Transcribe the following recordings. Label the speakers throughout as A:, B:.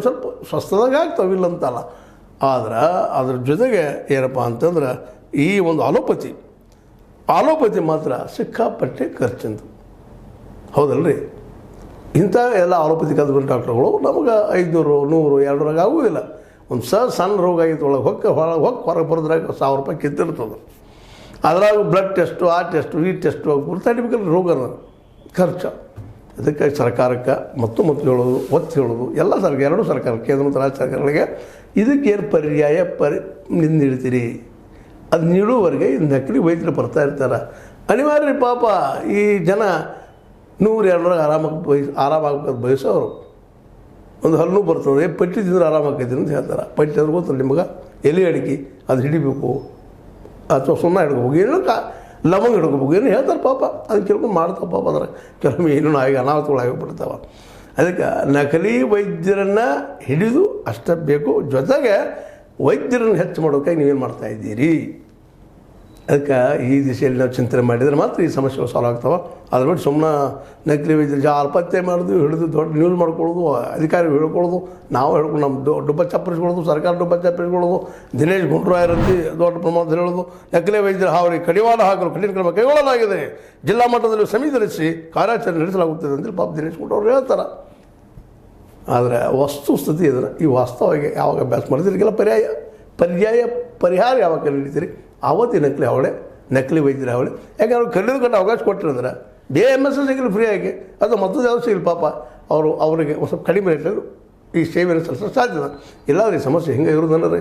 A: ಸ್ವಲ್ಪ ಸ್ವಸ್ಥದಾಗ ಆಗ್ತಾವಿಲ್ಲ ಅಂತಲ್ಲ. ಆದ್ರೆ ಅದ್ರ ಜೊತೆಗೆ ಏನಪ್ಪ ಅಂತಂದ್ರೆ ಈ ಒಂದು ಆಲೋಪತಿ ಮಾತ್ರ ಸಿಕ್ಕಾಪಟ್ಟೆ ಖರ್ಚಿಂದು, ಹೌದಲ್ರಿ? ಇಂಥ ಎಲ್ಲ ಆಲೋಪತಿ ಕಲ್ತ್ಕೊಂಡ ಡಾಕ್ಟ್ರುಗಳು ನಮಗೆ 500, 100, 200 ಆಗುವುದಿಲ್ಲ. ಒಂದು ಸಣ್ಣ ರೋಗ ಆಗಿತ್ತು ಒಳಗೆ ಹೊರಗೆ ಬರೋದ್ರಾಗ 1000 ರೂಪಾಯಿ ಕಿತ್ತಿರ್ತದೆ. ಅದ್ರಾಗ ಬ್ಲಡ್ ಟೆಸ್ಟು, ಆ ಟೆಸ್ಟು, ಈ ಟೆಸ್ಟು ಗುರ್ತಾಡಿಬೇಕಲ್ಲ ರೋಗನ ಖರ್ಚು. ಅದಕ್ಕೆ ಸರ್ಕಾರಕ್ಕೆ ಮತ್ತು ಹೇಳೋದು, ಒತ್ತು ಹೇಳೋದು ಎಲ್ಲ ಎರಡೂ ಸರ್ಕಾರ, ಕೇಂದ್ರ ಮತ್ತು ರಾಜ್ಯ ಸರ್ಕಾರಗಳಿಗೆ ಇದಕ್ಕೇನು ಪರ್ಯಾಯ ನೀಡ್ತೀರಿ, ಅದು ನೀಡುವವರೆಗೆ ಈ ನಕಲಿ ವೈದ್ಯರು ಬರ್ತಾ ಇರ್ತಾರೆ. ಅನಿವಾರ್ಯ ಪಾಪ ಈ ಜನ 100-200 ಆರಾಮಾಗಬೇಕು ಬಯಸೋರು. ಒಂದು ಹಲ್ಲು ಬರ್ತದೆ, ಪಟ್ಟಿ ತಿಂದ್ರೆ ಆರಾಮಾಗ್ತೈತಿ ಅಂತ ಹೇಳ್ತಾರೆ. ಪಟ್ಟಿ ಅಂದ್ರೆ ಗೊತ್ತಲ್ಲ ನಿಮಗೆ, ಎಲೆ ಅಡಿಕೆ ಅದು ಹಿಡಿಬೇಕು ಅಥವಾ ಸುಣ್ಣ ಹಿಡ್ಕೋಬೇಕು, ಏನೋ ಲವಂಗ ಹಿಡ್ಕೋಬೇಕು, ಏನು ಹೇಳ್ತಾರೆ ಪಾಪ. ಅದನ್ನು ಕೇಳ್ಕೊಂಡು ಮಾಡ್ತಾವೆ ಪಾಪ. ಅದ್ರ ಕೆಲವೊಮ್ಮೆ ಏನೂ ಅನಾಹುತಗಳಾಗಿಬಿಡ್ತಾವೆ. ಅದಕ್ಕೆ ನಕಲಿ ವೈದ್ಯರನ್ನು ಹಿಡಿದು ಅಷ್ಟೇ ಬೇಕು. ಜೊತೆಗೆ ವೈದ್ಯರನ್ನು ಹೆಚ್ಚು ಮಾಡೋಕ್ಕಾಗಿ ನೀವೇನು ಮಾಡ್ತಾಯಿದ್ದೀರಿ? ಅದಕ್ಕೆ ಈ ದಿಶೆಯಲ್ಲಿ ನಾವು ಚಿಂತನೆ ಮಾಡಿದರೆ ಮಾತ್ರ ಈ ಸಮಸ್ಯೆಗಳು ಸಾಲ್ವ್ ಆಗ್ತಾವೆ. ಅದ್ರ ಬಿಟ್ಟು ಸುಮ್ಮನೆ ನಕಲಿ ವೈದ್ಯರು ಆತ್ಮಹತ್ಯೆ ಮಾಡೋದು, ಹಿಡಿದು ದೊಡ್ಡ ನ್ಯೂಸ್ ಮಾಡ್ಕೊಳ್ಳೋದು, ಅಧಿಕಾರಿಗಳು ಹೇಳ್ಕೊಳ್ಳೋದು, ನಾವು ಹೇಳ್ಕೊಂಡು ನಮ್ಮ ಡುಬ್ಬ ಚಪ್ಪರಿಸ್ಕೊಳ್ಳೋದು, ಸರ್ಕಾರ ಡುಬ್ಬ ಚಪ್ಪರಿಸ್ಕೊಳ್ಳೋದು, ದಿನೇಶ್ ಗುಂಡೂರಾಯರಂತೆ ದೊಡ್ಡ ಪ್ರಮಾಣದಲ್ಲಿ ಹೇಳೋದು, ನಕಲಿ ವೈದ್ಯರು ಅವರಿಗೆ ಕಡಿವಾಣ ಹಾಕಲು ಕಠಿಣ ಕ್ರಮ ಕೈಗೊಳ್ಳಲಾಗಿದೆ, ಜಿಲ್ಲಾ ಮಟ್ಟದಲ್ಲಿ ಸಮಿತಿ ರಚಿಸಿ ಕಾರ್ಯಾಚರಣೆ ನಡೆಸಲಾಗುತ್ತದೆ ಅಂತೇಳಿ ಪಾಪ ದಿನೇಶ್ ಗುಂಡೂರು ಹೇಳ್ತಾರೆ. ಆದರೆ ವಸ್ತುಸ್ಥಿತಿ ಇದನ್ನು ಈ ವಾಸ್ತವವಾಗಿ ಯಾವಾಗ ಅಭ್ಯಾಸ ಮಾಡಿದ್ರಿಗೆಲ್ಲ ಪರಿಹಾರ ಯಾವಾಗ ಕಂಡುಹಿಡಿತೀರಿ ಆವತ್ತು ನಕಲಿ ವೈದ್ಯರು ಅವಳೆ. ಯಾಕಂದ್ರೆ ಅವ್ರು ಕಲಿಯೋದಕ್ಕೆ ಅವಕಾಶ ಕೊಟ್ಟಿರಂದ್ರೆ BAMS ಸಿಗಲಿ ಫ್ರೀಯಾಗಿ, ಅದು ಮತ್ತೊಂದು ಯಾವುದು ಸಿಗಲಿ ಪಾಪ ಅವರಿಗೆ ಸ್ವಲ್ಪ ಕಡಿಮೆ ರೇಟಲ್ಲಿ ಈ ಸೇವೆಯನ್ನು ಸಲ್ಲಿಸೋ ಸಾಧ್ಯದ. ಇಲ್ಲಾಂದ್ರೆ ಈ ಸಮಸ್ಯೆ ಹಿಂಗೆ ಇರೋದನ್ನೋದು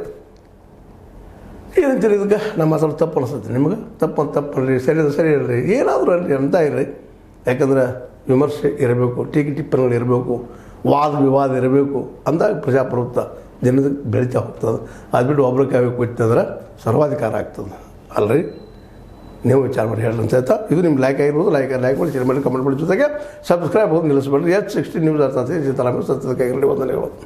A: ಏನಂತೀರಿ? ಇದಕ್ಕೆ ನಮ್ಮ ಸ್ವಲ್ಪ ತಪ್ಪು ಅನಿಸ್ತೈತಿ ನಿಮಗೆ? ತಪ್ಪನ್ರಿ, ಸರಿ ಇರಲಿ, ಏನಾದರೂ ಅಲ್ರಿ ಅಂತ ಇರ್ರಿ. ಯಾಕಂದ್ರೆ ವಿಮರ್ಶೆ ಇರಬೇಕು, ಟಿಪ್ಪಣಿಗಳು ಇರಬೇಕು, ವಾದ ವಿವಾದ ಇರಬೇಕು. ಅಂದಾಗ ಪ್ರಜಾಪ್ರಭುತ್ವ ದಿನದ ಬೆಳೀತಾ ಹೋಗ್ತದೆ. ಅದು ಬಿಟ್ಟು ಒಬ್ಬರು ಕಾಯಬೇಕು ಇತ್ತಂದ್ರೆ ಸರ್ವಾಧಿಕಾರ ಆಗ್ತದೆ ಅಲ್ರಿ? ನೀವು ವಿಚಾರ ಮಾಡಿ ಹೇಳಿ ಅಂತ ಹೇಳ್ತಾ, ಇದು ನಿಮ್ಗೆ ಲೈಕ್ ಆಗಿರ್ಬೋದು. ಲೈಕ್ ಮಾಡಿ, ಶೇರ್ ಮಾಡಿ, ಕಮೆಂಟ್ ಮಾಡಿ. ಜೊತೆಗೆ ಸಬ್ಸ್ಕ್ರೈಬ್ ಹೋಗಿ ನಿಲ್ಲಿಸ್ಬೇಡ್ರಿ. H16 ನ್ಯೂಸ್ ಅರ್ಥ ಸೀತಾರಾಮ ಸತ್ಯದ ಕೈಗಳಲ್ಲಿ ವಂದನೆಗಳು.